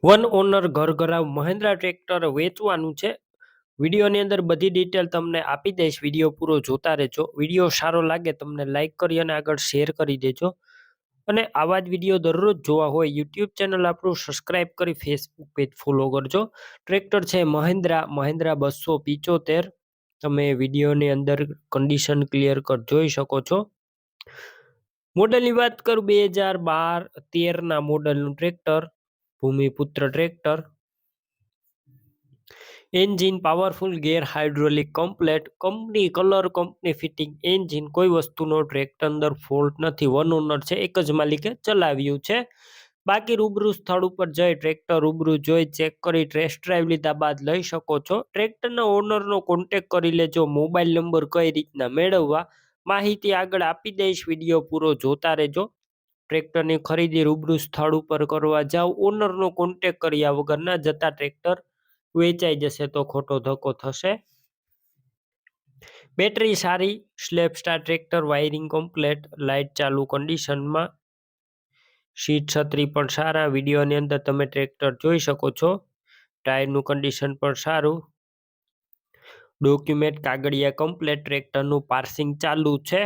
One honour ઘરઘરાવ Mahindra tractor વેચવાનું છે. વિડીયોની અંદર બધી ડિટેલ તમને આપી દઈશ. વિડીયો પૂરો જોતા રહેજો. વિડીયો સારો લાગે તમને લાઈક કરી અને આગળ શેર કરી દેજો. અને આવા જ વિડીયો દરરોજ જોવા હોય યુટ્યુબ ચેનલ આપણું સબસ્ક્રાઇબ કરી ફેસબુક પેજ ફોલો કરજો. ટ્રેક્ટર છે મહિન્દ્રા 275. તમે વિડીયોની અંદર કન્ડિશન ક્લિયર કર જોઈ શકો છો. મોડલની વાત કરું 2012-13 મોડલનું tractor, Bhumiputra tractor. Engine powerful, gear hydraulic complete, company colour, company fitting engine, કોઈ વસ્તુનો ટ્રેક્ટર અંદર ફોલ્ટ નથી. વન ઓનર છે, એક જ માલિકે ચલાવ્યું છે. બાકી રૂબરૂ સ્થળ ઉપર જઈ ટ્રેક્ટર રૂબરૂ જોઈ ચેક કરી ટેસ્ટ ડ્રાઈવ લીધા બાદ લઈ શકો છો. ટ્રેક્ટરના ઓનરનો કોન્ટેક કરી લેજો. મોબાઈલ નંબર કઈ રીતના મેળવવા માહિતી આગળ આપી દઈશ. વિડીયો પૂરો જોતા રહેજો. ટ્રેક્ટરની ખરીદી રૂબરૂ સ્થળ ઉપર કરવા જાવ, ઓનરનો કોન્ટેક કર્યા વગર ના જતા ટ્રેક્ટર વેચાઈ જશે તો ખોટો ધક્કો થશે. બેટરી સારી, slap star tractor, wiring complete, light ચાલુ કન્ડિશનમાં, સીટ છત્રી પણ સારા. વિડીયોની અંદર તમે ટ્રેક્ટર જોઈ શકો છો. ટાયરનું કન્ડિશન પણ સારું. ડોક્યુમેન્ટ કાગળિયા કમ્પ્લેટ. ટ્રેક્ટરનું પાર્સિંગ ચાલુ છે.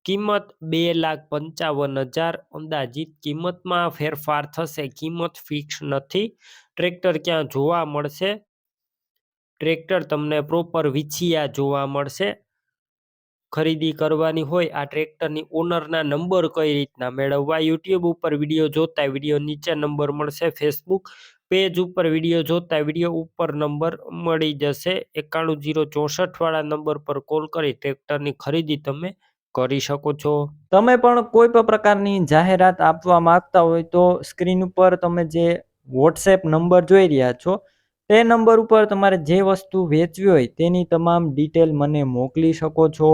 કિંમત 2,55,000. અંદાજિત કિંમતમાં ફેરફાર થશે, કિંમત ફિક્સ નથી. ટ્રેક્ટર ક્યાં જોવા મળશે? ટ્રેક્ટર તમને પ્રોપર વિછિયા જોવા મળશે. ખરીદી કરવાની હોય આ ટ્રેક્ટરની ઓનરના નંબર કઈ રીતના મેળવવા? યુટ્યુબ ઉપર વિડીયો જોતા વિડીયો નીચે નંબર મળશે. ફેસબુક પેજ ઉપર વિડીયો જોતા વિડીયો ઉપર નંબર મળી જશે. 91 064 વાળા નંબર પર કોલ કરી ટ્રેક્ટરની ખરીદી તમે કરી શકો છો. તમે પણ કોઈ પણ પ્રકારની જાહેરાત આપવા માંગતા હોય તો સ્ક્રીન ઉપર તમે જે વોટ્સએપ નંબર જોઈ રહ્યા છો તે નંબર ઉપર તમારે જે વસ્તુ વેચવી હોય તેની તમામ ડિટેલ મને મોકલી શકો છો.